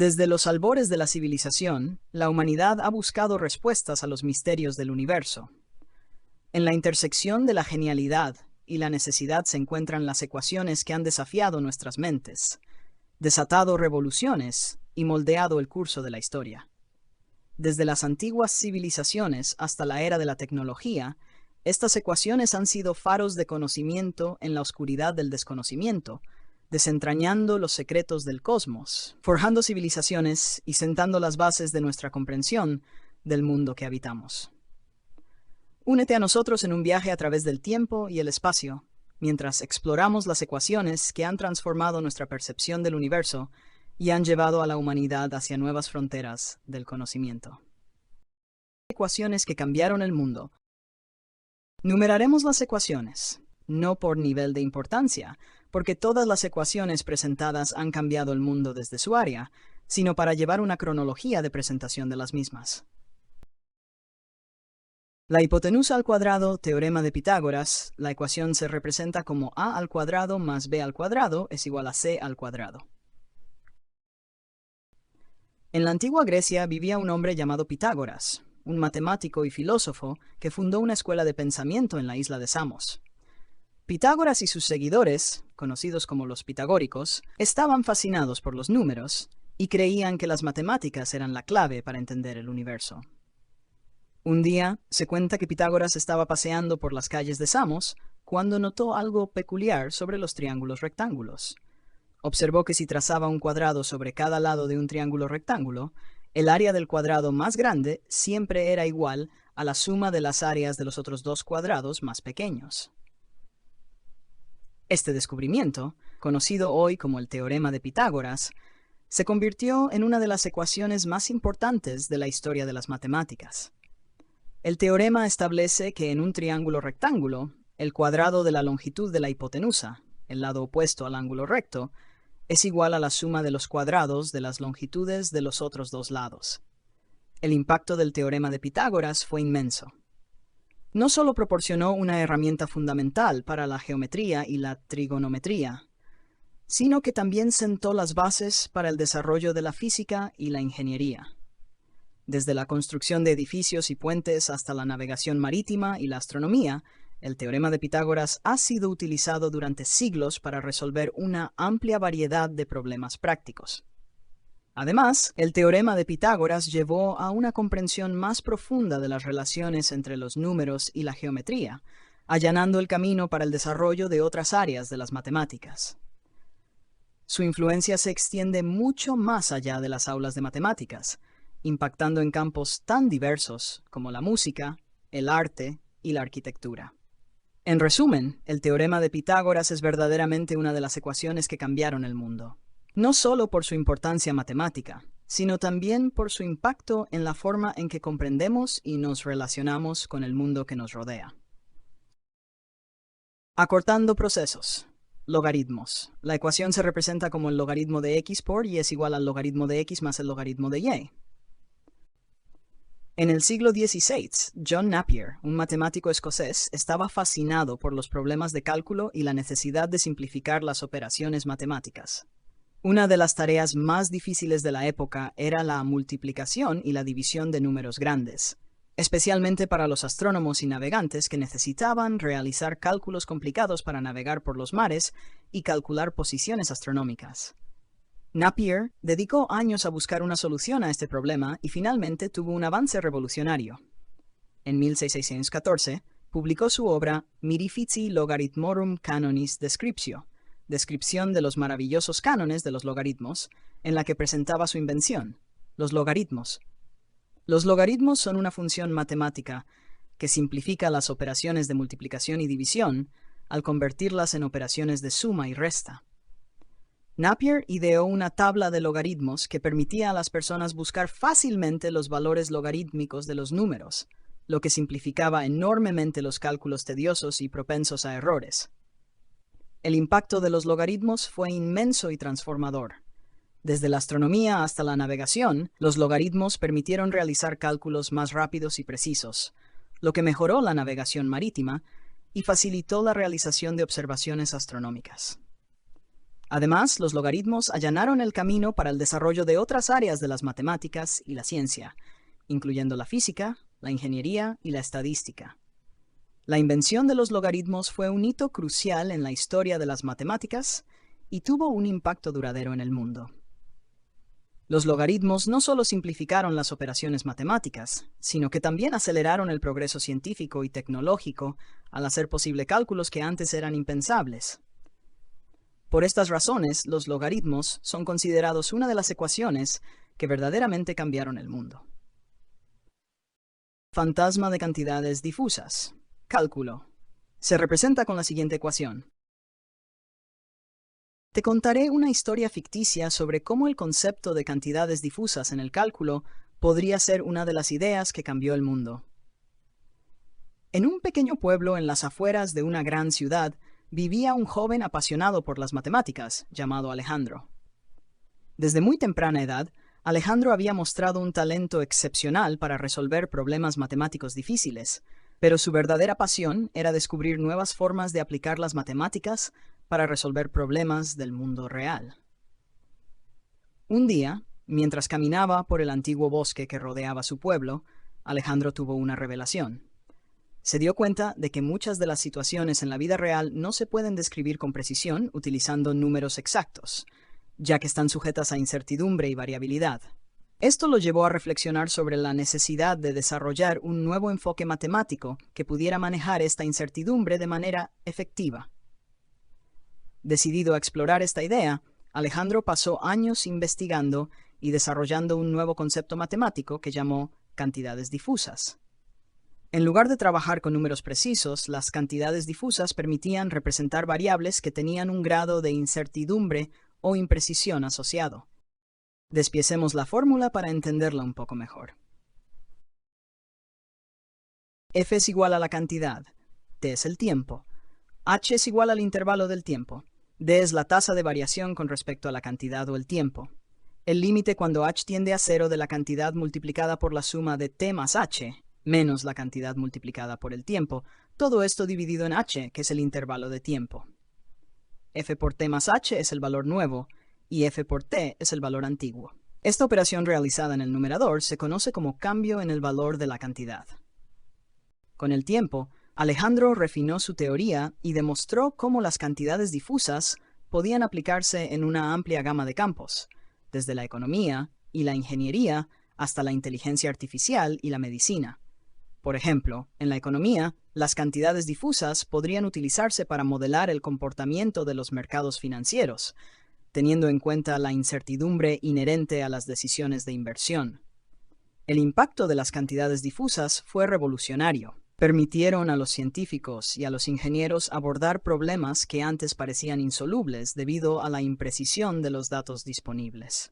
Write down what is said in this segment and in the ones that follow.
Desde los albores de la civilización, la humanidad ha buscado respuestas a los misterios del universo. En la intersección de la genialidad y la necesidad se encuentran las ecuaciones que han desafiado nuestras mentes, desatado revoluciones y moldeado el curso de la historia. Desde las antiguas civilizaciones hasta la era de la tecnología, estas ecuaciones han sido faros de conocimiento en la oscuridad del desconocimiento, desentrañando los secretos del cosmos, forjando civilizaciones y sentando las bases de nuestra comprensión del mundo que habitamos. Únete a nosotros en un viaje a través del tiempo y el espacio, mientras exploramos las ecuaciones que han transformado nuestra percepción del universo y han llevado a la humanidad hacia nuevas fronteras del conocimiento. Ecuaciones que cambiaron el mundo. Numeraremos las ecuaciones, no por nivel de importancia, porque todas las ecuaciones presentadas han cambiado el mundo desde su área, sino para llevar una cronología de presentación de las mismas. La hipotenusa al cuadrado, teorema de Pitágoras, la ecuación se representa como a al cuadrado más b al cuadrado es igual a c al cuadrado. En la antigua Grecia vivía un hombre llamado Pitágoras, un matemático y filósofo que fundó una escuela de pensamiento en la isla de Samos. Pitágoras y sus seguidores, conocidos como los pitagóricos, estaban fascinados por los números y creían que las matemáticas eran la clave para entender el universo. Un día, se cuenta que Pitágoras estaba paseando por las calles de Samos cuando notó algo peculiar sobre los triángulos rectángulos. Observó que si trazaba un cuadrado sobre cada lado de un triángulo rectángulo, el área del cuadrado más grande siempre era igual a la suma de las áreas de los otros dos cuadrados más pequeños. Este descubrimiento, conocido hoy como el teorema de Pitágoras, se convirtió en una de las ecuaciones más importantes de la historia de las matemáticas. El teorema establece que en un triángulo rectángulo, el cuadrado de la longitud de la hipotenusa, el lado opuesto al ángulo recto, es igual a la suma de los cuadrados de las longitudes de los otros dos lados. El impacto del teorema de Pitágoras fue inmenso. No solo proporcionó una herramienta fundamental para la geometría y la trigonometría, sino que también sentó las bases para el desarrollo de la física y la ingeniería. Desde la construcción de edificios y puentes hasta la navegación marítima y la astronomía, el teorema de Pitágoras ha sido utilizado durante siglos para resolver una amplia variedad de problemas prácticos. Además, el teorema de Pitágoras llevó a una comprensión más profunda de las relaciones entre los números y la geometría, allanando el camino para el desarrollo de otras áreas de las matemáticas. Su influencia se extiende mucho más allá de las aulas de matemáticas, impactando en campos tan diversos como la música, el arte y la arquitectura. En resumen, el teorema de Pitágoras es verdaderamente una de las ecuaciones que cambiaron el mundo. No solo por su importancia matemática, sino también por su impacto en la forma en que comprendemos y nos relacionamos con el mundo que nos rodea. Acortando procesos. Logaritmos. La ecuación se representa como el logaritmo de x por y es igual al logaritmo de x más el logaritmo de y. En el siglo XVI, John Napier, un matemático escocés, estaba fascinado por los problemas de cálculo y la necesidad de simplificar las operaciones matemáticas. Una de las tareas más difíciles de la época era la multiplicación y la división de números grandes, especialmente para los astrónomos y navegantes que necesitaban realizar cálculos complicados para navegar por los mares y calcular posiciones astronómicas. Napier dedicó años a buscar una solución a este problema y finalmente tuvo un avance revolucionario. En 1614, publicó su obra Mirifici Logarithmorum Canonis Descriptio, descripción de los maravillosos cánones de los logaritmos, en la que presentaba su invención, los logaritmos. Los logaritmos son una función matemática que simplifica las operaciones de multiplicación y división al convertirlas en operaciones de suma y resta. Napier ideó una tabla de logaritmos que permitía a las personas buscar fácilmente los valores logarítmicos de los números, lo que simplificaba enormemente los cálculos tediosos y propensos a errores. El impacto de los logaritmos fue inmenso y transformador. Desde la astronomía hasta la navegación, los logaritmos permitieron realizar cálculos más rápidos y precisos, lo que mejoró la navegación marítima y facilitó la realización de observaciones astronómicas. Además, los logaritmos allanaron el camino para el desarrollo de otras áreas de las matemáticas y la ciencia, incluyendo la física, la ingeniería y la estadística. La invención de los logaritmos fue un hito crucial en la historia de las matemáticas y tuvo un impacto duradero en el mundo. Los logaritmos no solo simplificaron las operaciones matemáticas, sino que también aceleraron el progreso científico y tecnológico al hacer posible cálculos que antes eran impensables. Por estas razones, los logaritmos son considerados una de las ecuaciones que verdaderamente cambiaron el mundo. Fantasma de cantidades difusas. Cálculo. Se representa con la siguiente ecuación. Te contaré una historia ficticia sobre cómo el concepto de cantidades difusas en el cálculo podría ser una de las ideas que cambió el mundo. En un pequeño pueblo en las afueras de una gran ciudad, vivía un joven apasionado por las matemáticas, llamado Alejandro. Desde muy temprana edad, Alejandro había mostrado un talento excepcional para resolver problemas matemáticos difíciles, pero su verdadera pasión era descubrir nuevas formas de aplicar las matemáticas para resolver problemas del mundo real. Un día, mientras caminaba por el antiguo bosque que rodeaba su pueblo, Alejandro tuvo una revelación. Se dio cuenta de que muchas de las situaciones en la vida real no se pueden describir con precisión utilizando números exactos, ya que están sujetas a incertidumbre y variabilidad. Esto lo llevó a reflexionar sobre la necesidad de desarrollar un nuevo enfoque matemático que pudiera manejar esta incertidumbre de manera efectiva. Decidido a explorar esta idea, Alejandro pasó años investigando y desarrollando un nuevo concepto matemático que llamó cantidades difusas. En lugar de trabajar con números precisos, las cantidades difusas permitían representar variables que tenían un grado de incertidumbre o imprecisión asociado. Despiecemos la fórmula para entenderla un poco mejor. F es igual a la cantidad, T es el tiempo, H es igual al intervalo del tiempo, D es la tasa de variación con respecto a la cantidad o el tiempo. El límite cuando H tiende a cero de la cantidad multiplicada por la suma de T más H, menos la cantidad multiplicada por el tiempo, todo esto dividido en H, que es el intervalo de tiempo. F por T más H es el valor nuevo, y F por T es el valor antiguo. Esta operación realizada en el numerador se conoce como cambio en el valor de la cantidad. Con el tiempo, Alejandro refinó su teoría y demostró cómo las cantidades difusas podían aplicarse en una amplia gama de campos, desde la economía y la ingeniería hasta la inteligencia artificial y la medicina. Por ejemplo, en la economía, las cantidades difusas podrían utilizarse para modelar el comportamiento de los mercados financieros, teniendo en cuenta la incertidumbre inherente a las decisiones de inversión. El impacto de las cantidades difusas fue revolucionario. Permitieron a los científicos y a los ingenieros abordar problemas que antes parecían insolubles debido a la imprecisión de los datos disponibles.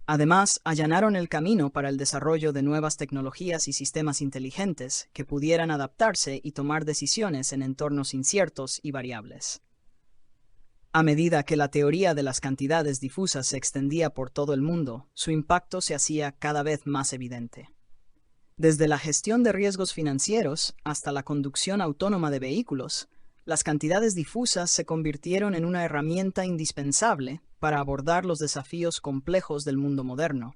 Además, allanaron el camino para el desarrollo de nuevas tecnologías y sistemas inteligentes que pudieran adaptarse y tomar decisiones en entornos inciertos y variables. A medida que la teoría de las cantidades difusas se extendía por todo el mundo, su impacto se hacía cada vez más evidente. Desde la gestión de riesgos financieros hasta la conducción autónoma de vehículos, las cantidades difusas se convirtieron en una herramienta indispensable para abordar los desafíos complejos del mundo moderno.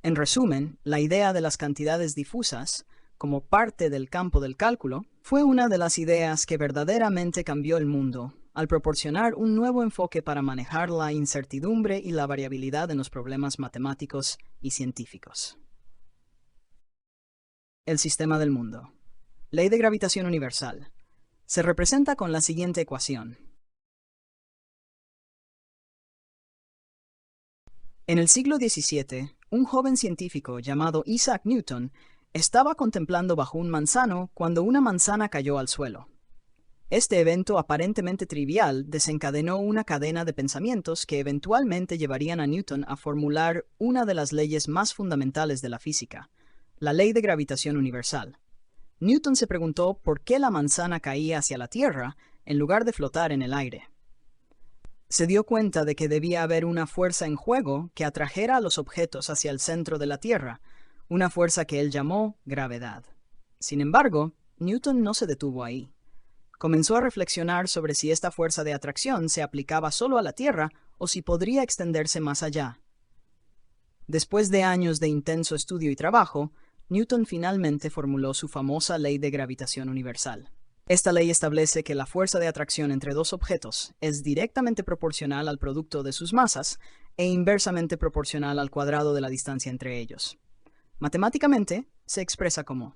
En resumen, la idea de las cantidades difusas, como parte del campo del cálculo, fue una de las ideas que verdaderamente cambió el mundo, al proporcionar un nuevo enfoque para manejar la incertidumbre y la variabilidad en los problemas matemáticos y científicos. El sistema del mundo. Ley de gravitación universal. Se representa con la siguiente ecuación. En el siglo XVII, un joven científico llamado Isaac Newton estaba contemplando bajo un manzano cuando una manzana cayó al suelo. Este evento aparentemente trivial desencadenó una cadena de pensamientos que eventualmente llevarían a Newton a formular una de las leyes más fundamentales de la física, la ley de gravitación universal. Newton se preguntó por qué la manzana caía hacia la Tierra en lugar de flotar en el aire. Se dio cuenta de que debía haber una fuerza en juego que atrajera a los objetos hacia el centro de la Tierra, una fuerza que él llamó gravedad. Sin embargo, Newton no se detuvo ahí. comenzó a reflexionar sobre si esta fuerza de atracción se aplicaba solo a la Tierra o si podría extenderse más allá. Después de años de intenso estudio y trabajo, Newton finalmente formuló su famosa ley de gravitación universal. Esta ley establece que la fuerza de atracción entre dos objetos es directamente proporcional al producto de sus masas e inversamente proporcional al cuadrado de la distancia entre ellos. Matemáticamente, se expresa como: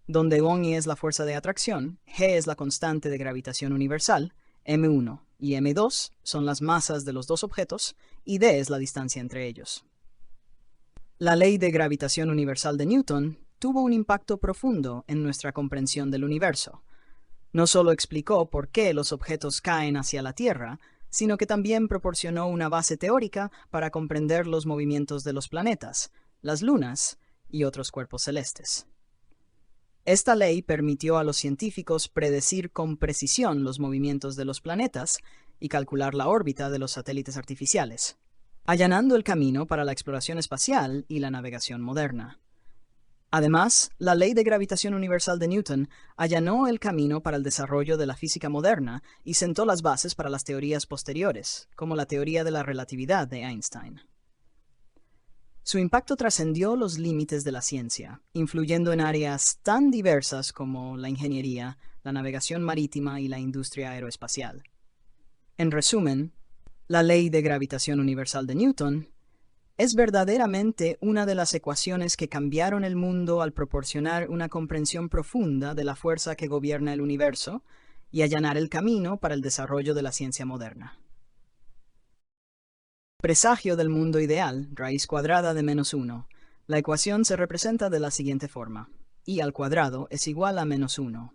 donde I es la fuerza de atracción, G es la constante de gravitación universal, m1 y m2 son las masas de los dos objetos y d es la distancia entre ellos. La ley de gravitación universal de Newton tuvo un impacto profundo en nuestra comprensión del universo. No solo explicó por qué los objetos caen hacia la Tierra, sino que también proporcionó una base teórica para comprender los movimientos de los planetas, las lunas y otros cuerpos celestes. Esta ley permitió a los científicos predecir con precisión los movimientos de los planetas y calcular la órbita de los satélites artificiales, allanando el camino para la exploración espacial y la navegación moderna. Además, la ley de gravitación universal de Newton allanó el camino para el desarrollo de la física moderna y sentó las bases para las teorías posteriores, como la teoría de la relatividad de Einstein. Su impacto trascendió los límites de la ciencia, influyendo en áreas tan diversas como la ingeniería, la navegación marítima y la industria aeroespacial. En resumen, la ley de gravitación universal de Newton es verdaderamente una de las ecuaciones que cambiaron el mundo al proporcionar una comprensión profunda de la fuerza que gobierna el universo y allanar el camino para el desarrollo de la ciencia moderna. Presagio del mundo ideal, raíz cuadrada de -1. La ecuación se representa de la siguiente forma: y al cuadrado es igual a -1.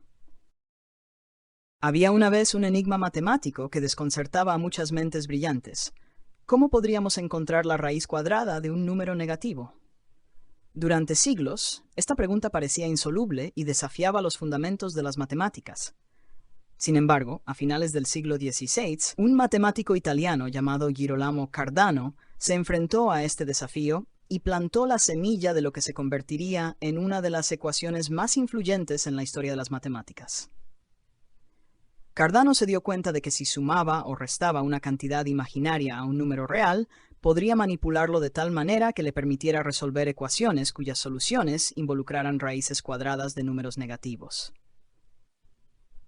Había una vez un enigma matemático que desconcertaba a muchas mentes brillantes. ¿Cómo podríamos encontrar la raíz cuadrada de un número negativo? Durante siglos, esta pregunta parecía insoluble y desafiaba los fundamentos de las matemáticas. Sin embargo, a finales del siglo XVI, un matemático italiano llamado Girolamo Cardano se enfrentó a este desafío y plantó la semilla de lo que se convertiría en una de las ecuaciones más influyentes en la historia de las matemáticas. Cardano se dio cuenta de que si sumaba o restaba una cantidad imaginaria a un número real, podría manipularlo de tal manera que le permitiera resolver ecuaciones cuyas soluciones involucraran raíces cuadradas de números negativos.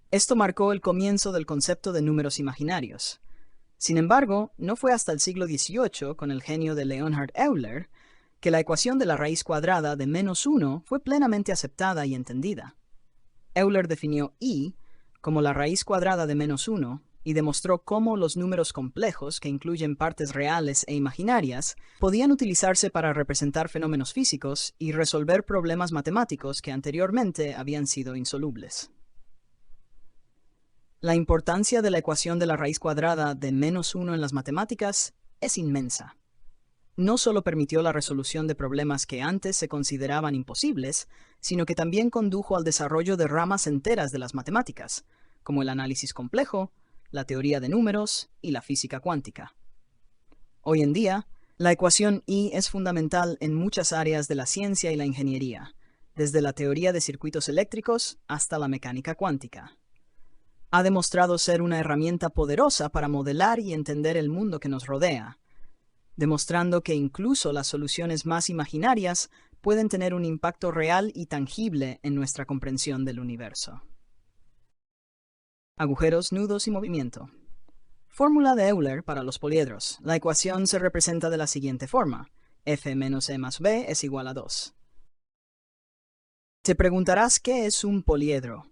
Esto marcó el comienzo del concepto de números imaginarios. Sin embargo, no fue hasta el siglo XVIII, con el genio de Leonhard Euler, que la ecuación de la raíz cuadrada de -1 fue plenamente aceptada y entendida. Euler definió I como la raíz cuadrada de -1 y demostró cómo los números complejos, que incluyen partes reales e imaginarias, podían utilizarse para representar fenómenos físicos y resolver problemas matemáticos que anteriormente habían sido insolubles. La importancia de la ecuación de la raíz cuadrada de -1 en las matemáticas es inmensa. No solo permitió la resolución de problemas que antes se consideraban imposibles, sino que también condujo al desarrollo de ramas enteras de las matemáticas, como el análisis complejo, la teoría de números y la física cuántica. Hoy en día, la ecuación I es fundamental en muchas áreas de la ciencia y la ingeniería, desde la teoría de circuitos eléctricos hasta la mecánica cuántica. Ha demostrado ser una herramienta poderosa para modelar y entender el mundo que nos rodea, demostrando que incluso las soluciones más imaginarias pueden tener un impacto real y tangible en nuestra comprensión del universo. Agujeros, nudos y movimiento. Fórmula de Euler para los poliedros. La ecuación se representa de la siguiente forma: F menos E más B es igual a 2. Te preguntarás qué es un poliedro.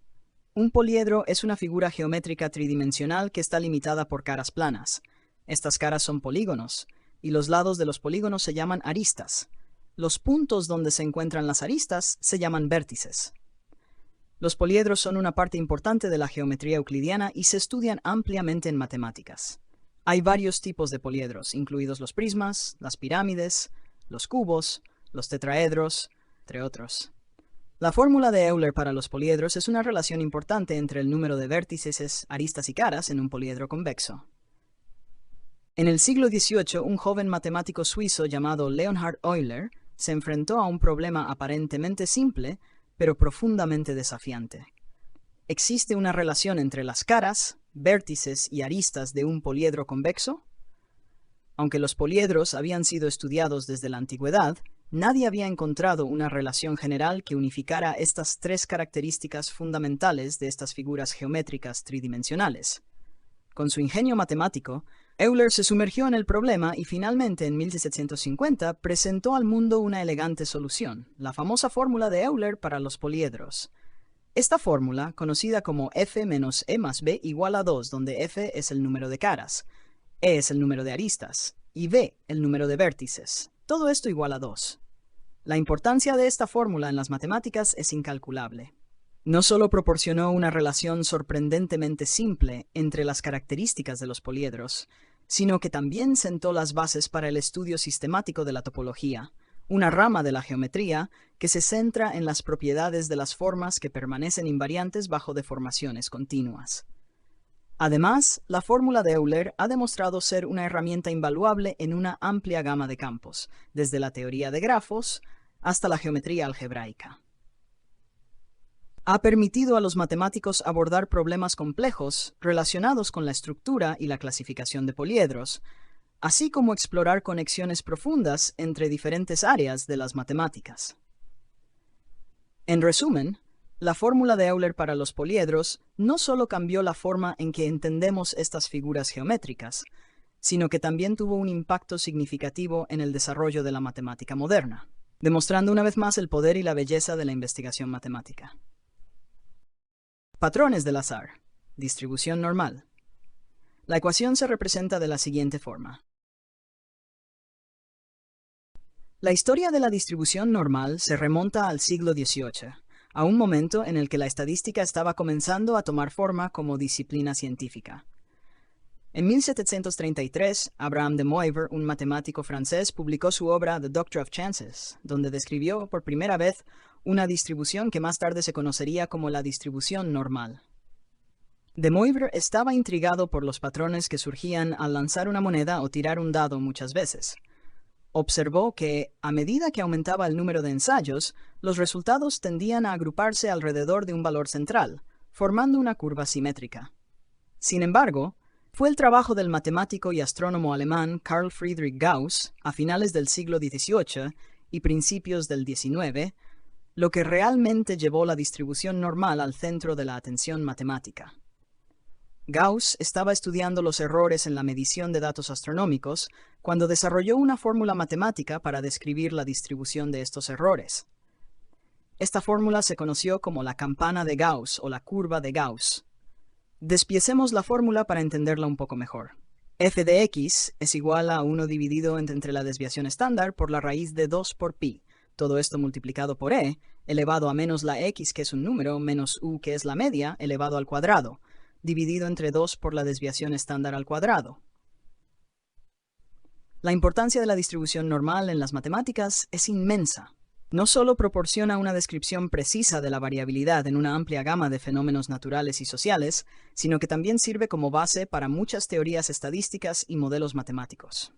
Un poliedro es una figura geométrica tridimensional que está limitada por caras planas. Estas caras son polígonos, y los lados de los polígonos se llaman aristas. Los puntos donde se encuentran las aristas se llaman vértices. Los poliedros son una parte importante de la geometría euclidiana y se estudian ampliamente en matemáticas. Hay varios tipos de poliedros, incluidos los prismas, las pirámides, los cubos, los tetraedros, entre otros. La fórmula de Euler para los poliedros es una relación importante entre el número de vértices, aristas y caras en un poliedro convexo. En el siglo XVIII, un joven matemático suizo llamado Leonhard Euler se enfrentó a un problema aparentemente simple, pero profundamente desafiante. ¿Existe una relación entre las caras, vértices y aristas de un poliedro convexo? Aunque los poliedros habían sido estudiados desde la antigüedad, nadie había encontrado una relación general que unificara estas tres características fundamentales de estas figuras geométricas tridimensionales. Con su ingenio matemático, Euler se sumergió en el problema y finalmente en 1750 presentó al mundo una elegante solución, la famosa fórmula de Euler para los poliedros. Esta fórmula, conocida como F menos E más B igual a 2, donde F es el número de caras, E es el número de aristas y B el número de vértices, todo esto igual a 2. La importancia de esta fórmula en las matemáticas es incalculable. No solo proporcionó una relación sorprendentemente simple entre las características de los poliedros, sino que también sentó las bases para el estudio sistemático de la topología, una rama de la geometría que se centra en las propiedades de las formas que permanecen invariantes bajo deformaciones continuas. Además, la fórmula de Euler ha demostrado ser una herramienta invaluable en una amplia gama de campos, desde la teoría de grafos hasta la geometría algebraica. Ha permitido a los matemáticos abordar problemas complejos relacionados con la estructura y la clasificación de poliedros, así como explorar conexiones profundas entre diferentes áreas de las matemáticas. En resumen, la fórmula de Euler para los poliedros no solo cambió la forma en que entendemos estas figuras geométricas, sino que también tuvo un impacto significativo en el desarrollo de la matemática moderna, demostrando una vez más el poder y la belleza de la investigación matemática. Patrones del azar. Distribución normal. La ecuación se representa de la siguiente forma. La historia de la distribución normal se remonta al siglo XVIII, a un momento en el que la estadística estaba comenzando a tomar forma como disciplina científica. En 1733, Abraham de Moivre, un matemático francés, publicó su obra The Doctrine of Chances, donde describió por primera vez una distribución que más tarde se conocería como la distribución normal. De Moivre estaba intrigado por los patrones que surgían al lanzar una moneda o tirar un dado muchas veces. Observó que, a medida que aumentaba el número de ensayos, los resultados tendían a agruparse alrededor de un valor central, formando una curva simétrica. Sin embargo, fue el trabajo del matemático y astrónomo alemán Carl Friedrich Gauss, a finales del siglo XVIII y principios del XIX, lo que realmente llevó la distribución normal al centro de la atención matemática. Gauss estaba estudiando los errores en la medición de datos astronómicos cuando desarrolló una fórmula matemática para describir la distribución de estos errores. Esta fórmula se conoció como la campana de Gauss o la curva de Gauss. Despiecemos la fórmula para entenderla un poco mejor. F de x es igual a 1 dividido entre la desviación estándar por la raíz de 2 por pi, todo esto multiplicado por e, elevado a menos la x, que es un número, menos u, que es la media, elevado al cuadrado, dividido entre 2 por la desviación estándar al cuadrado. La importancia de la distribución normal en las matemáticas es inmensa. No solo proporciona una descripción precisa de la variabilidad en una amplia gama de fenómenos naturales y sociales, sino que también sirve como base para muchas teorías estadísticas y modelos matemáticos.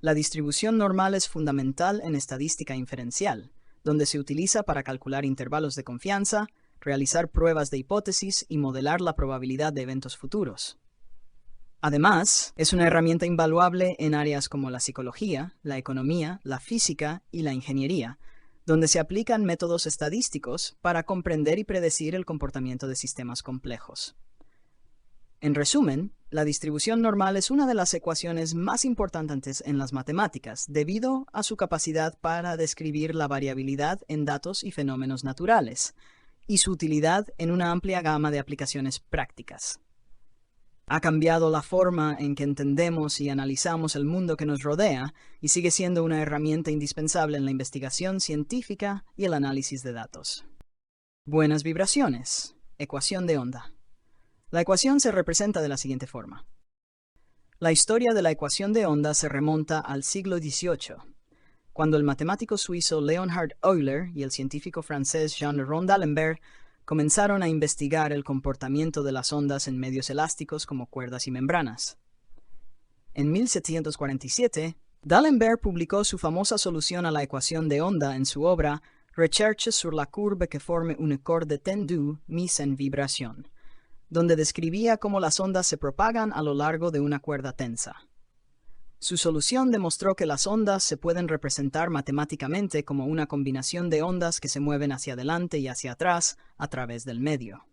La distribución normal es fundamental en estadística inferencial, donde se utiliza para calcular intervalos de confianza, realizar pruebas de hipótesis y modelar la probabilidad de eventos futuros. Además, es una herramienta invaluable en áreas como la psicología, la economía, la física y la ingeniería, donde se aplican métodos estadísticos para comprender y predecir el comportamiento de sistemas complejos. En resumen, la distribución normal es una de las ecuaciones más importantes en las matemáticas, debido a su capacidad para describir la variabilidad en datos y fenómenos naturales, y su utilidad en una amplia gama de aplicaciones prácticas. Ha cambiado la forma en que entendemos y analizamos el mundo que nos rodea y sigue siendo una herramienta indispensable en la investigación científica y el análisis de datos. Buenas vibraciones. Ecuación de onda. La ecuación se representa de la siguiente forma. La historia de la ecuación de onda se remonta al siglo XVIII, cuando el matemático suizo Leonhard Euler y el científico francés Jean Le Rond d'Alembert comenzaron a investigar el comportamiento de las ondas en medios elásticos como cuerdas y membranas. En 1747, d'Alembert publicó su famosa solución a la ecuación de onda en su obra Recherche sur la courbe que forme une corde tendue mise en vibración, donde describía cómo las ondas se propagan a lo largo de una cuerda tensa. Su solución demostró que las ondas se pueden representar matemáticamente como una combinación de ondas que se mueven hacia adelante y hacia atrás a través del medio.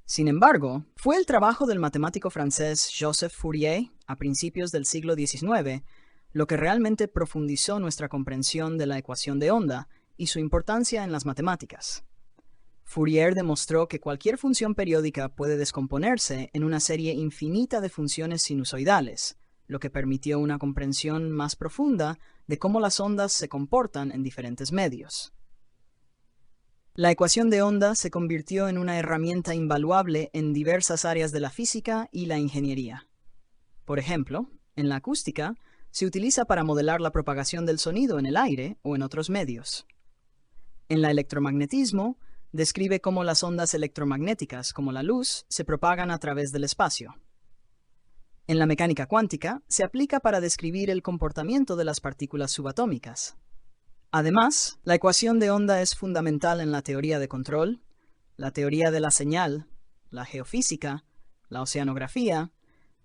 Sin embargo, fue el trabajo del matemático francés Joseph Fourier, a principios del siglo XIX, lo que realmente profundizó nuestra comprensión de la ecuación de onda y su importancia en las matemáticas. Fourier demostró que cualquier función periódica puede descomponerse en una serie infinita de funciones sinusoidales, lo que permitió una comprensión más profunda de cómo las ondas se comportan en diferentes medios. La ecuación de onda se convirtió en una herramienta invaluable en diversas áreas de la física y la ingeniería. Por ejemplo, en la acústica, se utiliza para modelar la propagación del sonido en el aire o en otros medios. En el electromagnetismo, describe cómo las ondas electromagnéticas, como la luz, se propagan a través del espacio. En la mecánica cuántica, se aplica para describir el comportamiento de las partículas subatómicas. Además, la ecuación de onda es fundamental en la teoría de control, la teoría de la señal, la geofísica, la oceanografía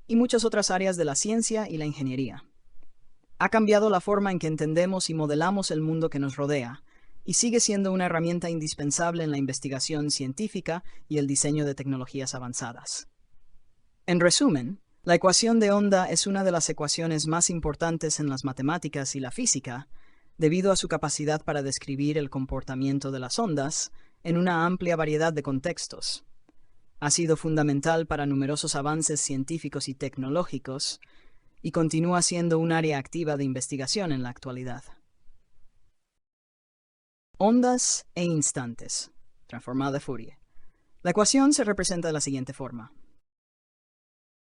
y muchas otras áreas de la ciencia y la ingeniería. Ha cambiado la forma en que entendemos y modelamos el mundo que nos rodea, y sigue siendo una herramienta indispensable en la investigación científica y el diseño de tecnologías avanzadas. En resumen, la ecuación de onda es una de las ecuaciones más importantes en las matemáticas y la física, debido a su capacidad para describir el comportamiento de las ondas en una amplia variedad de contextos. Ha sido fundamental para numerosos avances científicos y tecnológicos, y continúa siendo un área activa de investigación en la actualidad. Ondas e instantes, transformada de Fourier. La ecuación se representa de la siguiente forma.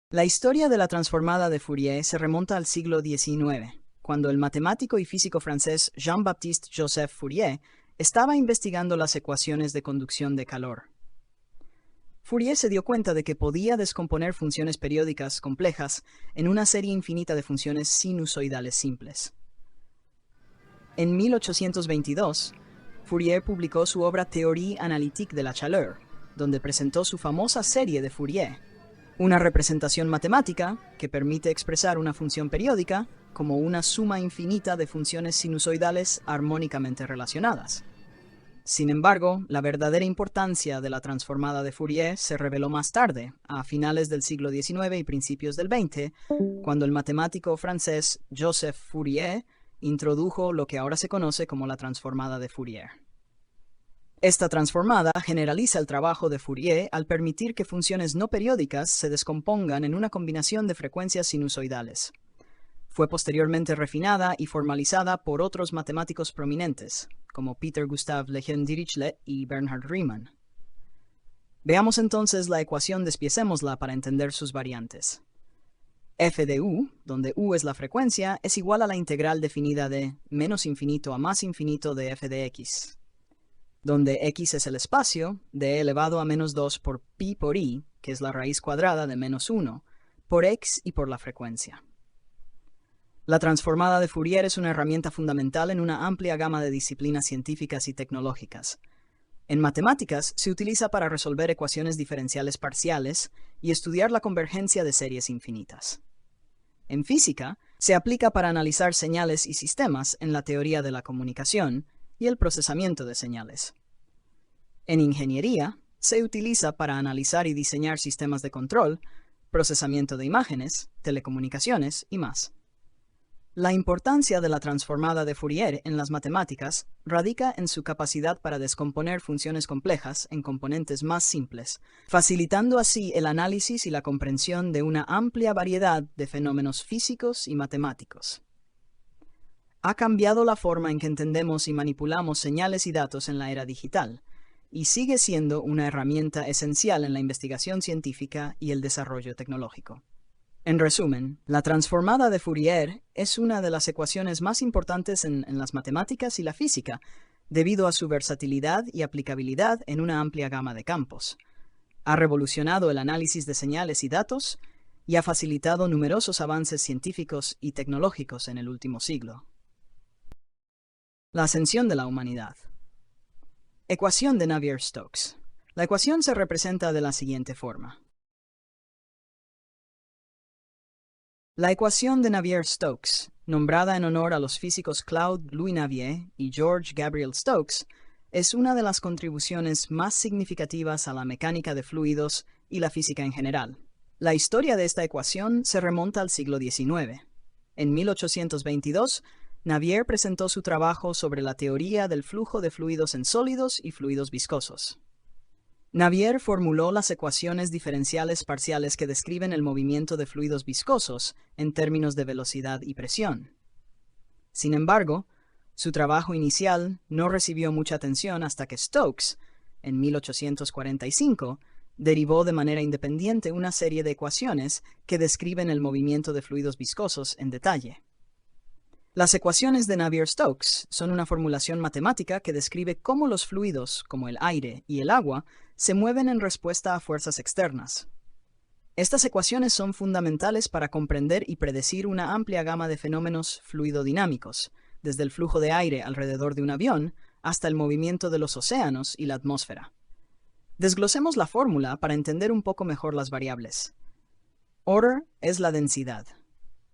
La historia de la transformada de Fourier se remonta al siglo XIX, cuando el matemático y físico francés Jean-Baptiste Joseph Fourier estaba investigando las ecuaciones de conducción de calor. Fourier se dio cuenta de que podía descomponer funciones periódicas complejas en una serie infinita de funciones sinusoidales simples. En 1822, Fourier publicó su obra Théorie analytique de la chaleur, donde presentó su famosa serie de Fourier, una representación matemática que permite expresar una función periódica como una suma infinita de funciones sinusoidales armónicamente relacionadas. Sin embargo, la verdadera importancia de la transformada de Fourier se reveló más tarde, a finales del siglo XIX y principios del XX, cuando el matemático francés Joseph Fourier introdujo lo que ahora se conoce como la transformada de Fourier. Esta transformada generaliza el trabajo de Fourier al permitir que funciones no periódicas se descompongan en una combinación de frecuencias sinusoidales. Fue posteriormente refinada y formalizada por otros matemáticos prominentes, como Peter Gustav Lejeune Dirichlet y Bernhard Riemann. Veamos entonces la ecuación, despiecémosla para entender sus variantes. F de u, donde u es la frecuencia, es igual a la integral definida de menos infinito a más infinito de f de x, donde x es el espacio, de elevado a menos 2 por pi por i, que es la raíz cuadrada de menos 1, por x y por la frecuencia. La transformada de Fourier es una herramienta fundamental en una amplia gama de disciplinas científicas y tecnológicas. En matemáticas se utiliza para resolver ecuaciones diferenciales parciales y estudiar la convergencia de series infinitas. En física, se aplica para analizar señales y sistemas en la teoría de la comunicación y el procesamiento de señales. En ingeniería, se utiliza para analizar y diseñar sistemas de control, procesamiento de imágenes, telecomunicaciones y más. La importancia de la transformada de Fourier en las matemáticas radica en su capacidad para descomponer funciones complejas en componentes más simples, facilitando así el análisis y la comprensión de una amplia variedad de fenómenos físicos y matemáticos. Ha cambiado la forma en que entendemos y manipulamos señales y datos en la era digital, y sigue siendo una herramienta esencial en la investigación científica y el desarrollo tecnológico. En resumen, la transformada de Fourier es una de las ecuaciones más importantes en las matemáticas y la física, debido a su versatilidad y aplicabilidad en una amplia gama de campos. Ha revolucionado el análisis de señales y datos y ha facilitado numerosos avances científicos y tecnológicos en el último siglo. La ascensión de la humanidad. Ecuación de Navier-Stokes. La ecuación se representa de la siguiente forma. La ecuación de Navier-Stokes, nombrada en honor a los físicos Claude Louis Navier y George Gabriel Stokes, es una de las contribuciones más significativas a la mecánica de fluidos y la física en general. La historia de esta ecuación se remonta al siglo XIX. En 1822, Navier presentó su trabajo sobre la teoría del flujo de fluidos en sólidos y fluidos viscosos. Navier formuló las ecuaciones diferenciales parciales que describen el movimiento de fluidos viscosos en términos de velocidad y presión. Sin embargo, su trabajo inicial no recibió mucha atención hasta que Stokes, en 1845, derivó de manera independiente una serie de ecuaciones que describen el movimiento de fluidos viscosos en detalle. Las ecuaciones de Navier-Stokes son una formulación matemática que describe cómo los fluidos, como el aire y el agua, se mueven en respuesta a fuerzas externas. Estas ecuaciones son fundamentales para comprender y predecir una amplia gama de fenómenos fluidodinámicos, desde el flujo de aire alrededor de un avión hasta el movimiento de los océanos y la atmósfera. Desglosemos la fórmula para entender un poco mejor las variables. Order es la densidad.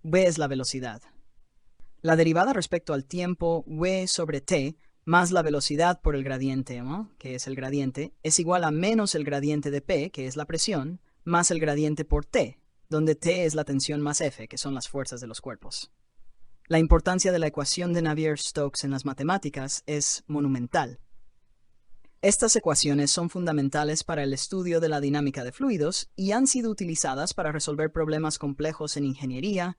V es la velocidad. La derivada respecto al tiempo v sobre t más la velocidad por el gradiente, ¿no?, que es el gradiente, es igual a menos el gradiente de P, que es la presión, más el gradiente por T, donde T es la tensión más F, que son las fuerzas de los cuerpos. La importancia de la ecuación de Navier-Stokes en las matemáticas es monumental. Estas ecuaciones son fundamentales para el estudio de la dinámica de fluidos y han sido utilizadas para resolver problemas complejos en ingeniería,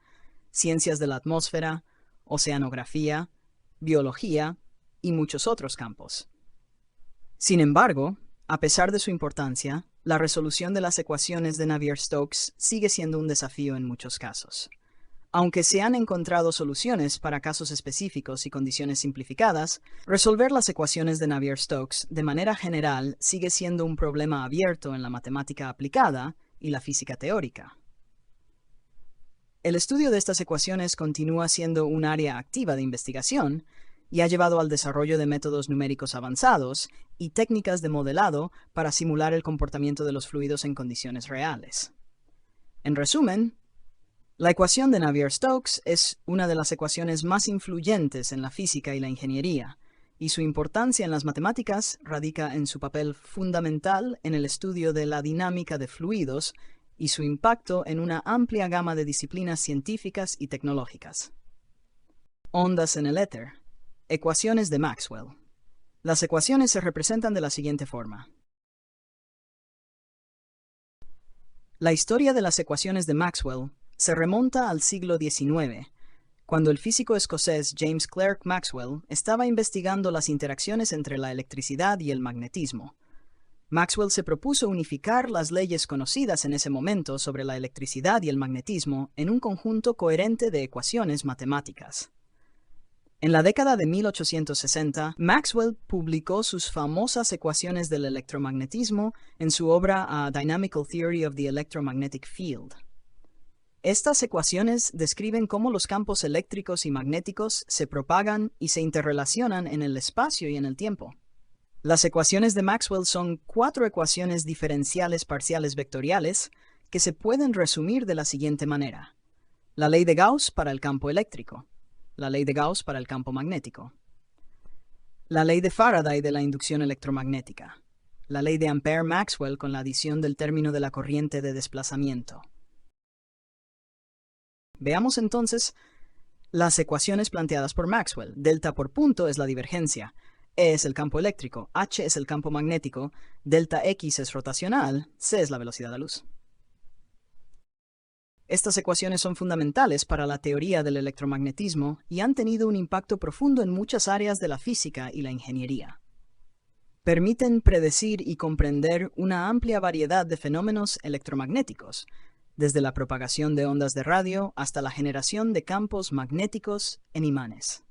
ciencias de la atmósfera, oceanografía, biología y muchos otros campos. Sin embargo, a pesar de su importancia, la resolución de las ecuaciones de Navier-Stokes sigue siendo un desafío en muchos casos. Aunque se han encontrado soluciones para casos específicos y condiciones simplificadas, resolver las ecuaciones de Navier-Stokes de manera general sigue siendo un problema abierto en la matemática aplicada y la física teórica. El estudio de estas ecuaciones continúa siendo un área activa de investigación y ha llevado al desarrollo de métodos numéricos avanzados y técnicas de modelado para simular el comportamiento de los fluidos en condiciones reales. En resumen, la ecuación de Navier-Stokes es una de las ecuaciones más influyentes en la física y la ingeniería, y su importancia en las matemáticas radica en su papel fundamental en el estudio de la dinámica de fluidos y su impacto en una amplia gama de disciplinas científicas y tecnológicas. Ondas en el éter. Ecuaciones de Maxwell. Las ecuaciones se representan de la siguiente forma. La historia de las ecuaciones de Maxwell se remonta al siglo XIX, cuando el físico escocés James Clerk Maxwell estaba investigando las interacciones entre la electricidad y el magnetismo. Maxwell se propuso unificar las leyes conocidas en ese momento sobre la electricidad y el magnetismo en un conjunto coherente de ecuaciones matemáticas. En la década de 1860, Maxwell publicó sus famosas ecuaciones del electromagnetismo en su obra A Dynamical Theory of the Electromagnetic Field. Estas ecuaciones describen cómo los campos eléctricos y magnéticos se propagan y se interrelacionan en el espacio y en el tiempo. Las ecuaciones de Maxwell son 4 ecuaciones diferenciales parciales vectoriales que se pueden resumir de la siguiente manera. La ley de Gauss para el campo eléctrico. La ley de Gauss para el campo magnético. La ley de Faraday de la inducción electromagnética. La ley de Ampère-Maxwell con la adición del término de la corriente de desplazamiento. Veamos entonces las ecuaciones planteadas por Maxwell. Delta por punto es la divergencia. E es el campo eléctrico, H es el campo magnético, delta X es rotacional, C es la velocidad de luz. Estas ecuaciones son fundamentales para la teoría del electromagnetismo y han tenido un impacto profundo en muchas áreas de la física y la ingeniería. Permiten predecir y comprender una amplia variedad de fenómenos electromagnéticos, desde la propagación de ondas de radio hasta la generación de campos magnéticos en imanes.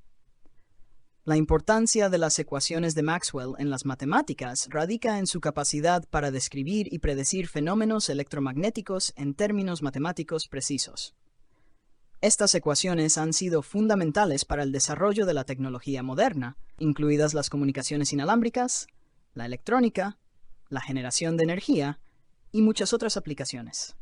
La importancia de las ecuaciones de Maxwell en las matemáticas radica en su capacidad para describir y predecir fenómenos electromagnéticos en términos matemáticos precisos. Estas ecuaciones han sido fundamentales para el desarrollo de la tecnología moderna, incluidas las comunicaciones inalámbricas, la electrónica, la generación de energía y muchas otras aplicaciones.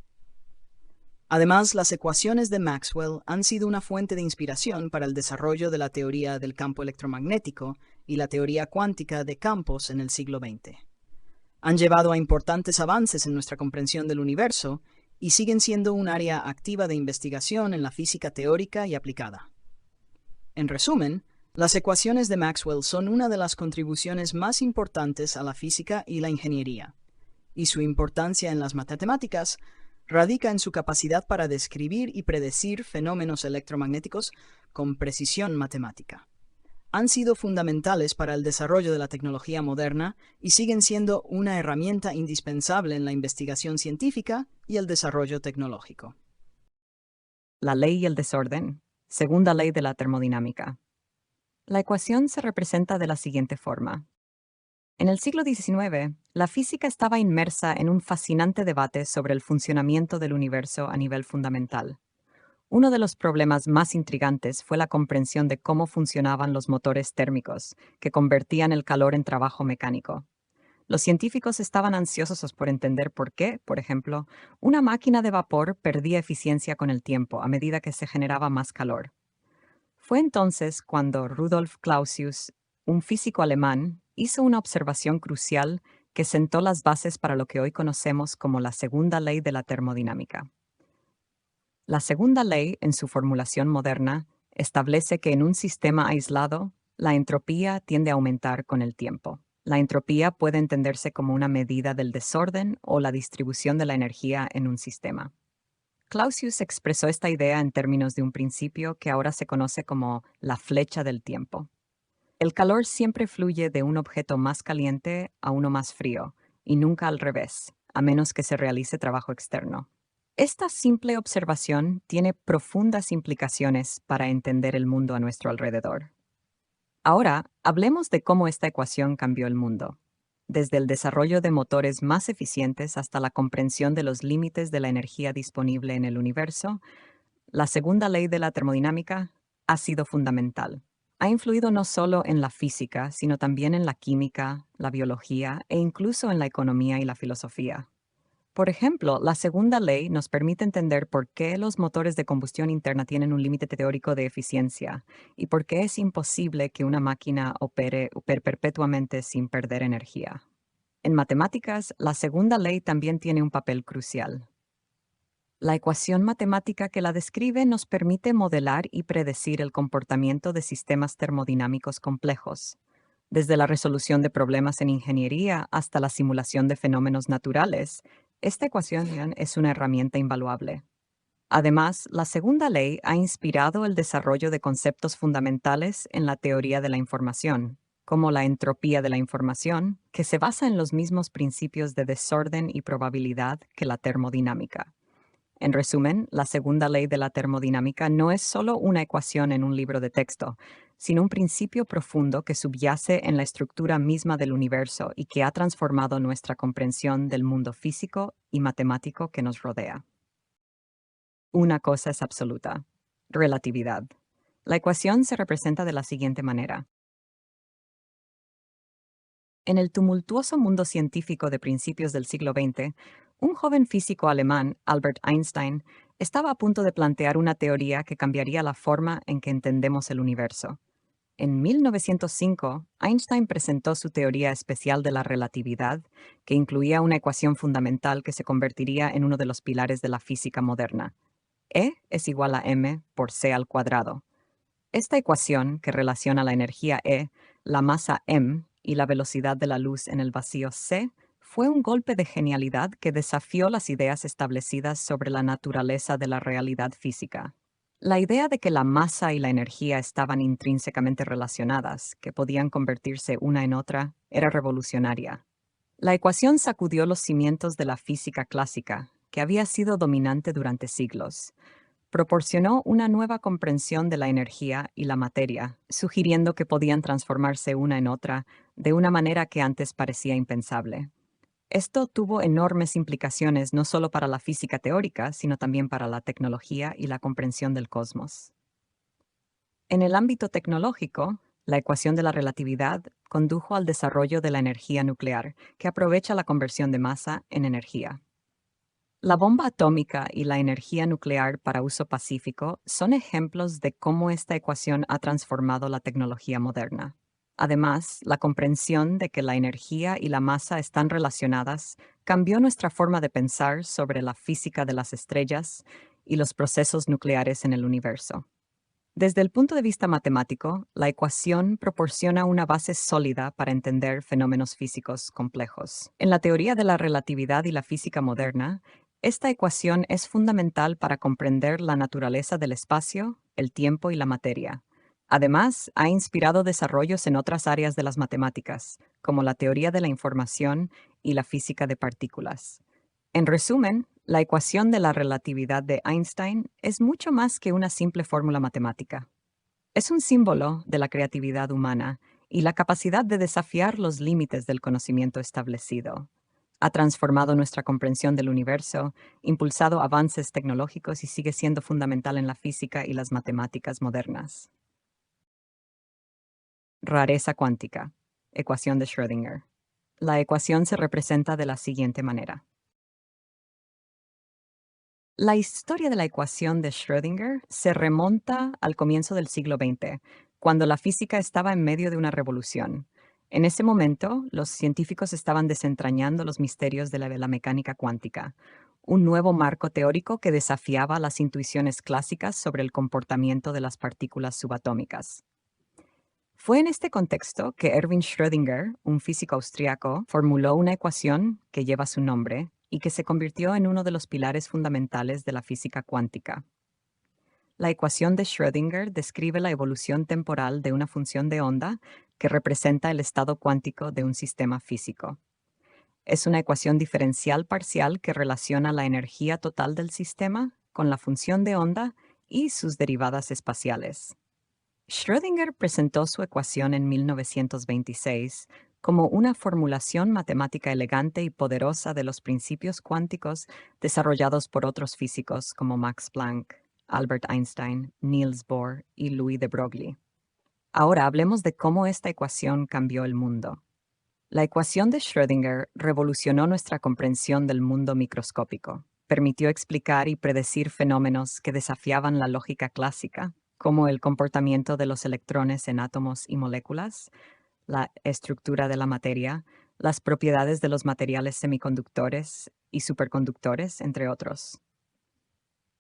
Además, las ecuaciones de Maxwell han sido una fuente de inspiración para el desarrollo de la teoría del campo electromagnético y la teoría cuántica de campos en el siglo XX. Han llevado a importantes avances en nuestra comprensión del universo y siguen siendo un área activa de investigación en la física teórica y aplicada. En resumen, las ecuaciones de Maxwell son una de las contribuciones más importantes a la física y la ingeniería, y su importancia en las matemáticas radica en su capacidad para describir y predecir fenómenos electromagnéticos con precisión matemática. Han sido fundamentales para el desarrollo de la tecnología moderna y siguen siendo una herramienta indispensable en la investigación científica y el desarrollo tecnológico. La ley y el desorden. Segunda ley de la termodinámica. La ecuación se representa de la siguiente forma. En el siglo XIX, la física estaba inmersa en un fascinante debate sobre el funcionamiento del universo a nivel fundamental. Uno de los problemas más intrigantes fue la comprensión de cómo funcionaban los motores térmicos, que convertían el calor en trabajo mecánico. Los científicos estaban ansiosos por entender por qué, por ejemplo, una máquina de vapor perdía eficiencia con el tiempo a medida que se generaba más calor. Fue entonces cuando Rudolf Clausius, un físico alemán, hizo una observación crucial que sentó las bases para lo que hoy conocemos como la segunda ley de la termodinámica. La segunda ley, en su formulación moderna, establece que en un sistema aislado, la entropía tiende a aumentar con el tiempo. La entropía puede entenderse como una medida del desorden o la distribución de la energía en un sistema. Clausius expresó esta idea en términos de un principio que ahora se conoce como la flecha del tiempo. El calor siempre fluye de un objeto más caliente a uno más frío, y nunca al revés, a menos que se realice trabajo externo. Esta simple observación tiene profundas implicaciones para entender el mundo a nuestro alrededor. Ahora, hablemos de cómo esta ecuación cambió el mundo, desde el desarrollo de motores más eficientes hasta la comprensión de los límites de la energía disponible en el universo. La segunda ley de la termodinámica ha sido fundamental. Ha influido no solo en la física, sino también en la química, la biología e incluso en la economía y la filosofía. Por ejemplo, la segunda ley nos permite entender por qué los motores de combustión interna tienen un límite teórico de eficiencia y por qué es imposible que una máquina opere perpetuamente sin perder energía. En matemáticas, la segunda ley también tiene un papel crucial. La ecuación matemática que la describe nos permite modelar y predecir el comportamiento de sistemas termodinámicos complejos, desde la resolución de problemas en ingeniería hasta la simulación de fenómenos naturales. Esta ecuación es una herramienta invaluable. Además, la segunda ley ha inspirado el desarrollo de conceptos fundamentales en la teoría de la información, como la entropía de la información, que se basa en los mismos principios de desorden y probabilidad que la termodinámica. En resumen, la segunda ley de la termodinámica no es solo una ecuación en un libro de texto, sino un principio profundo que subyace en la estructura misma del universo y que ha transformado nuestra comprensión del mundo físico y matemático que nos rodea. Una cosa es absoluta: relatividad. La ecuación se representa de la siguiente manera. En el tumultuoso mundo científico de principios del siglo XX, un joven físico alemán, Albert Einstein, estaba a punto de plantear una teoría que cambiaría la forma en que entendemos el universo. En 1905, Einstein presentó su teoría especial de la relatividad, que incluía una ecuación fundamental que se convertiría en uno de los pilares de la física moderna. E es igual a m por c al cuadrado. Esta ecuación, que relaciona la energía E, la masa m y la velocidad de la luz en el vacío c, fue un golpe de genialidad que desafió las ideas establecidas sobre la naturaleza de la realidad física. La idea de que la masa y la energía estaban intrínsecamente relacionadas, que podían convertirse una en otra, era revolucionaria. La ecuación sacudió los cimientos de la física clásica, que había sido dominante durante siglos. Proporcionó una nueva comprensión de la energía y la materia, sugiriendo que podían transformarse una en otra de una manera que antes parecía impensable. Esto tuvo enormes implicaciones no solo para la física teórica, sino también para la tecnología y la comprensión del cosmos. En el ámbito tecnológico, la ecuación de la relatividad condujo al desarrollo de la energía nuclear, que aprovecha la conversión de masa en energía. La bomba atómica y la energía nuclear para uso pacífico son ejemplos de cómo esta ecuación ha transformado la tecnología moderna. Además, la comprensión de que la energía y la masa están relacionadas cambió nuestra forma de pensar sobre la física de las estrellas y los procesos nucleares en el universo. Desde el punto de vista matemático, la ecuación proporciona una base sólida para entender fenómenos físicos complejos. En la teoría de la relatividad y la física moderna, esta ecuación es fundamental para comprender la naturaleza del espacio, el tiempo y la materia. Además, ha inspirado desarrollos en otras áreas de las matemáticas, como la teoría de la información y la física de partículas. En resumen, la ecuación de la relatividad de Einstein es mucho más que una simple fórmula matemática. Es un símbolo de la creatividad humana y la capacidad de desafiar los límites del conocimiento establecido. Ha transformado nuestra comprensión del universo, impulsado avances tecnológicos y sigue siendo fundamental en la física y las matemáticas modernas. Rareza cuántica. Ecuación de Schrödinger. La ecuación se representa de la siguiente manera. La historia de la ecuación de Schrödinger se remonta al comienzo del siglo XX, cuando la física estaba en medio de una revolución. En ese momento, los científicos estaban desentrañando los misterios de la mecánica cuántica, un nuevo marco teórico que desafiaba las intuiciones clásicas sobre el comportamiento de las partículas subatómicas. Fue en este contexto que Erwin Schrödinger, un físico austriaco, formuló una ecuación que lleva su nombre y que se convirtió en uno de los pilares fundamentales de la física cuántica. La ecuación de Schrödinger describe la evolución temporal de una función de onda que representa el estado cuántico de un sistema físico. Es una ecuación diferencial parcial que relaciona la energía total del sistema con la función de onda y sus derivadas espaciales. Schrödinger presentó su ecuación en 1926 como una formulación matemática elegante y poderosa de los principios cuánticos desarrollados por otros físicos como Max Planck, Albert Einstein, Niels Bohr y Louis de Broglie. Ahora hablemos de cómo esta ecuación cambió el mundo. La ecuación de Schrödinger revolucionó nuestra comprensión del mundo microscópico. Permitió explicar y predecir fenómenos que desafiaban la lógica clásica, como el comportamiento de los electrones en átomos y moléculas, la estructura de la materia, las propiedades de los materiales semiconductores y superconductores, entre otros.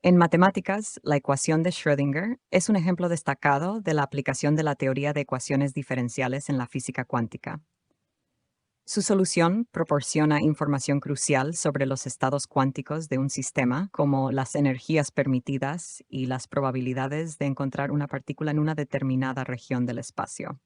En matemáticas, la ecuación de Schrödinger es un ejemplo destacado de la aplicación de la teoría de ecuaciones diferenciales en la física cuántica. Su solución proporciona información crucial sobre los estados cuánticos de un sistema, como las energías permitidas y las probabilidades de encontrar una partícula en una determinada región del espacio.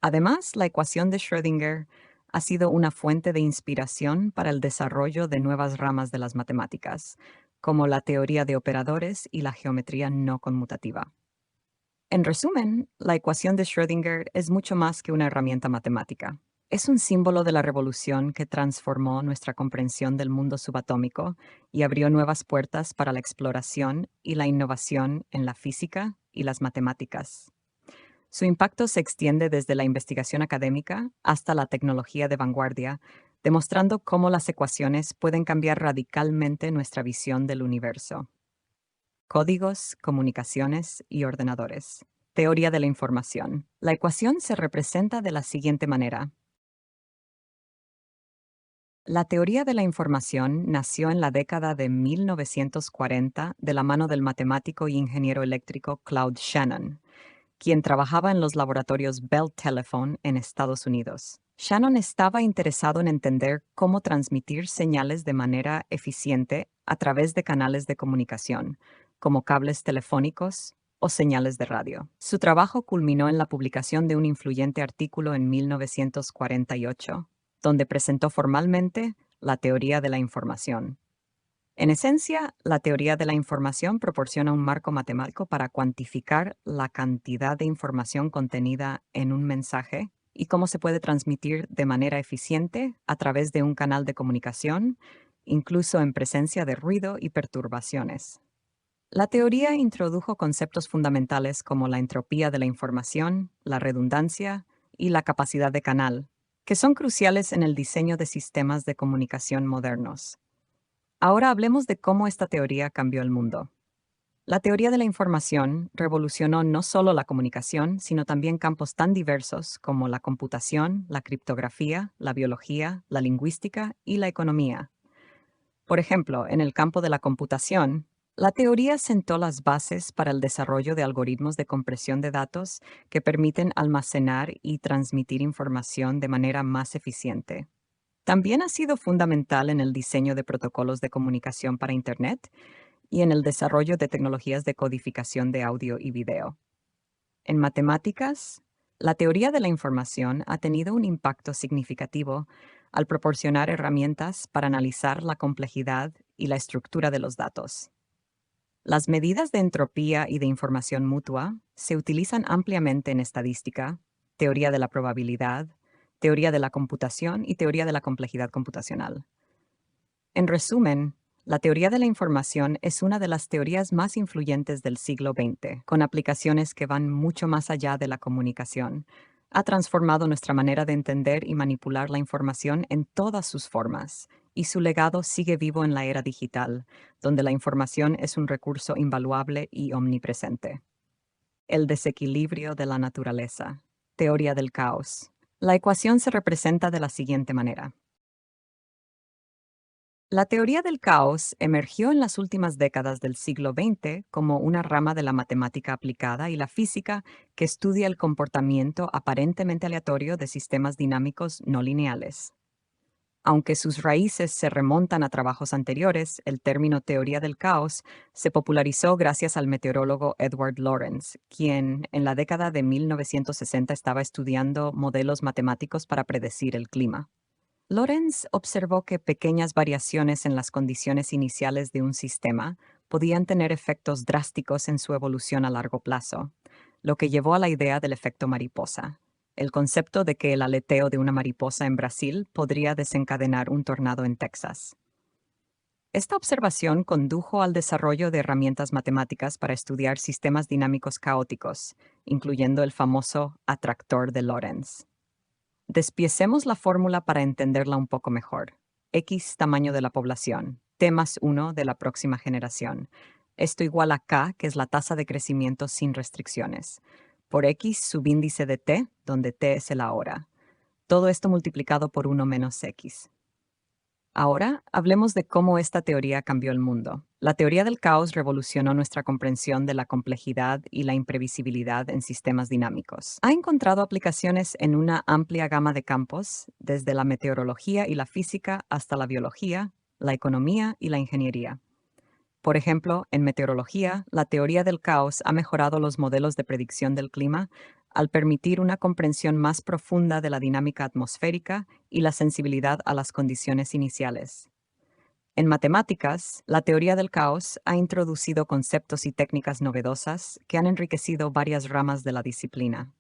Además, la ecuación de Schrödinger ha sido una fuente de inspiración para el desarrollo de nuevas ramas de las matemáticas, como la teoría de operadores y la geometría no conmutativa. En resumen, la ecuación de Schrödinger es mucho más que una herramienta matemática. Es un símbolo de la revolución que transformó nuestra comprensión del mundo subatómico y abrió nuevas puertas para la exploración y la innovación en la física y las matemáticas. Su impacto se extiende desde la investigación académica hasta la tecnología de vanguardia, demostrando cómo las ecuaciones pueden cambiar radicalmente nuestra visión del universo. Códigos, comunicaciones y ordenadores. Teoría de la información. La ecuación se representa de la siguiente manera. La teoría de la información nació en la década de 1940 de la mano del matemático y ingeniero eléctrico Claude Shannon, quien trabajaba en los laboratorios Bell Telephone en Estados Unidos. Shannon estaba interesado en entender cómo transmitir señales de manera eficiente a través de canales de comunicación, como cables telefónicos o señales de radio. Su trabajo culminó en la publicación de un influyente artículo en 1948, donde presentó formalmente la teoría de la información. En esencia, la teoría de la información proporciona un marco matemático para cuantificar la cantidad de información contenida en un mensaje y cómo se puede transmitir de manera eficiente a través de un canal de comunicación, incluso en presencia de ruido y perturbaciones. La teoría introdujo conceptos fundamentales como la entropía de la información, la redundancia y la capacidad de canal, que son cruciales en el diseño de sistemas de comunicación modernos. Ahora hablemos de cómo esta teoría cambió el mundo. La teoría de la información revolucionó no solo la comunicación, sino también campos tan diversos como la computación, la criptografía, la biología, la lingüística y la economía. Por ejemplo, en el campo de la computación, la teoría sentó las bases para el desarrollo de algoritmos de compresión de datos que permiten almacenar y transmitir información de manera más eficiente. También ha sido fundamental en el diseño de protocolos de comunicación para Internet y en el desarrollo de tecnologías de codificación de audio y video. En matemáticas, la teoría de la información ha tenido un impacto significativo al proporcionar herramientas para analizar la complejidad y la estructura de los datos. Las medidas de entropía y de información mutua se utilizan ampliamente en estadística, teoría de la probabilidad, teoría de la computación y teoría de la complejidad computacional. En resumen, la teoría de la información es una de las teorías más influyentes del siglo XX, con aplicaciones que van mucho más allá de la comunicación. Ha transformado nuestra manera de entender y manipular la información en todas sus formas, y su legado sigue vivo en la era digital, donde la información es un recurso invaluable y omnipresente. El desequilibrio de la naturaleza. Teoría del caos. La ecuación se representa de la siguiente manera. La teoría del caos emergió en las últimas décadas del siglo XX como una rama de la matemática aplicada y la física que estudia el comportamiento aparentemente aleatorio de sistemas dinámicos no lineales. Aunque sus raíces se remontan a trabajos anteriores, el término teoría del caos se popularizó gracias al meteorólogo Edward Lorenz, quien en la década de 1960 estaba estudiando modelos matemáticos para predecir el clima. Lorenz observó que pequeñas variaciones en las condiciones iniciales de un sistema podían tener efectos drásticos en su evolución a largo plazo, lo que llevó a la idea del efecto mariposa, el concepto de que el aleteo de una mariposa en Brasil podría desencadenar un tornado en Texas. Esta observación condujo al desarrollo de herramientas matemáticas para estudiar sistemas dinámicos caóticos, incluyendo el famoso atractor de Lorenz. Despiecemos la fórmula para entenderla un poco mejor. X tamaño de la población, T más 1 de la próxima generación. Esto igual a K, que es la tasa de crecimiento sin restricciones, por X subíndice de T, donde T es el ahora. Todo esto multiplicado por 1 menos X. Ahora, hablemos de cómo esta teoría cambió el mundo. La teoría del caos revolucionó nuestra comprensión de la complejidad y la imprevisibilidad en sistemas dinámicos. Ha encontrado aplicaciones en una amplia gama de campos, desde la meteorología y la física hasta la biología, la economía y la ingeniería. Por ejemplo, en meteorología, la teoría del caos ha mejorado los modelos de predicción del clima al permitir una comprensión más profunda de la dinámica atmosférica y la sensibilidad a las condiciones iniciales. En matemáticas, la teoría del caos ha introducido conceptos y técnicas novedosas que han enriquecido varias ramas de la disciplina.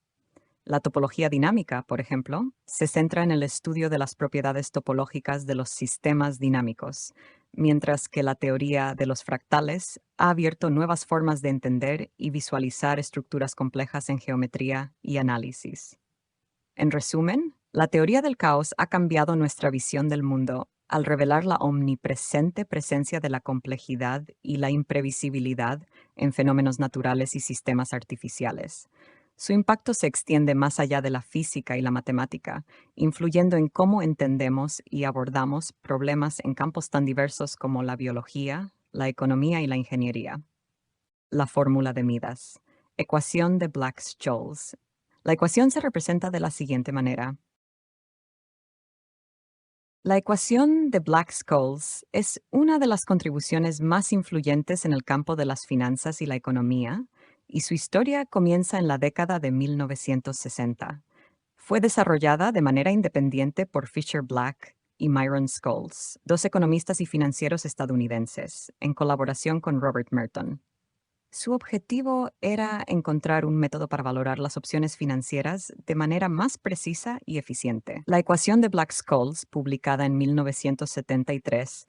La topología dinámica, por ejemplo, se centra en el estudio de las propiedades topológicas de los sistemas dinámicos, mientras que la teoría de los fractales ha abierto nuevas formas de entender y visualizar estructuras complejas en geometría y análisis. En resumen, la teoría del caos ha cambiado nuestra visión del mundo al revelar la omnipresente presencia de la complejidad y la imprevisibilidad en fenómenos naturales y sistemas artificiales. Su impacto se extiende más allá de la física y la matemática, influyendo en cómo entendemos y abordamos problemas en campos tan diversos como la biología, la economía y la ingeniería. La fórmula de Midas. Ecuación de Black-Scholes. La ecuación se representa de la siguiente manera. La ecuación de Black-Scholes es una de las contribuciones más influyentes en el campo de las finanzas y la economía, y su historia comienza en la década de 1960. Fue desarrollada de manera independiente por Fisher Black y Myron Scholes, dos economistas y financieros estadounidenses, en colaboración con Robert Merton. Su objetivo era encontrar un método para valorar las opciones financieras de manera más precisa y eficiente. La ecuación de Black-Scholes, publicada en 1973,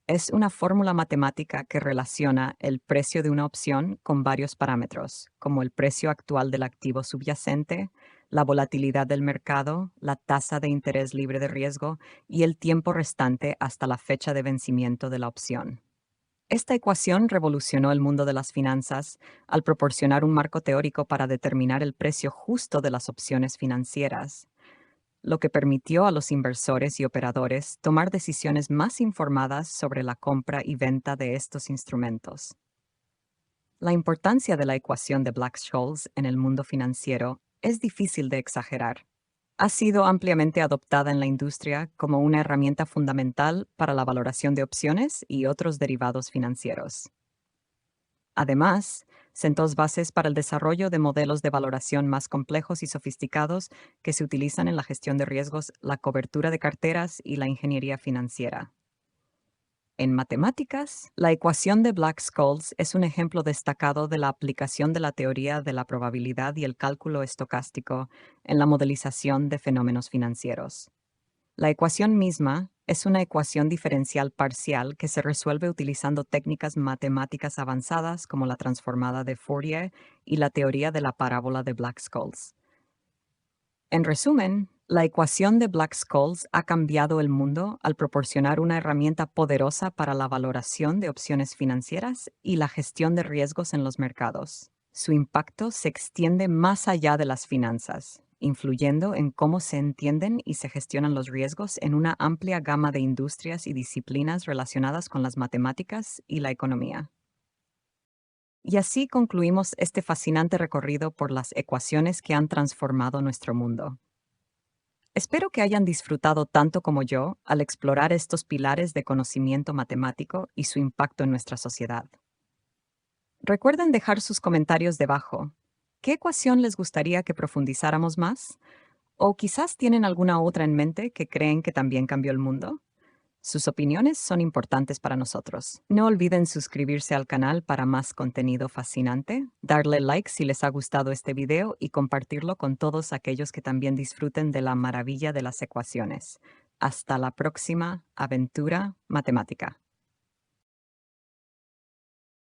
es una fórmula matemática que relaciona el precio de una opción con varios parámetros, como el precio actual del activo subyacente, la volatilidad del mercado, la tasa de interés libre de riesgo y el tiempo restante hasta la fecha de vencimiento de la opción. Esta ecuación revolucionó el mundo de las finanzas al proporcionar un marco teórico para determinar el precio justo de las opciones financieras, lo que permitió a los inversores y operadores tomar decisiones más informadas sobre la compra y venta de estos instrumentos. La importancia de la ecuación de Black-Scholes en el mundo financiero es difícil de exagerar. Ha sido ampliamente adoptada en la industria como una herramienta fundamental para la valoración de opciones y otros derivados financieros. Además, sentó bases para el desarrollo de modelos de valoración más complejos y sofisticados que se utilizan en la gestión de riesgos, la cobertura de carteras y la ingeniería financiera. En matemáticas, la ecuación de Black-Scholes es un ejemplo destacado de la aplicación de la teoría de la probabilidad y el cálculo estocástico en la modelización de fenómenos financieros. La ecuación misma es una ecuación diferencial parcial que se resuelve utilizando técnicas matemáticas avanzadas como la transformada de Fourier y la teoría de la parábola de Black-Scholes. En resumen, la ecuación de Black-Scholes ha cambiado el mundo al proporcionar una herramienta poderosa para la valoración de opciones financieras y la gestión de riesgos en los mercados. Su impacto se extiende más allá de las finanzas, influyendo en cómo se entienden y se gestionan los riesgos en una amplia gama de industrias y disciplinas relacionadas con las matemáticas y la economía. Y así concluimos este fascinante recorrido por las ecuaciones que han transformado nuestro mundo. Espero que hayan disfrutado tanto como yo al explorar estos pilares de conocimiento matemático y su impacto en nuestra sociedad. Recuerden dejar sus comentarios debajo. ¿Qué ecuación les gustaría que profundizáramos más? ¿O quizás tienen alguna otra en mente que creen que también cambió el mundo? Sus opiniones son importantes para nosotros. No olviden suscribirse al canal para más contenido fascinante, darle like si les ha gustado este video y compartirlo con todos aquellos que también disfruten de la maravilla de las ecuaciones. Hasta la próxima aventura matemática.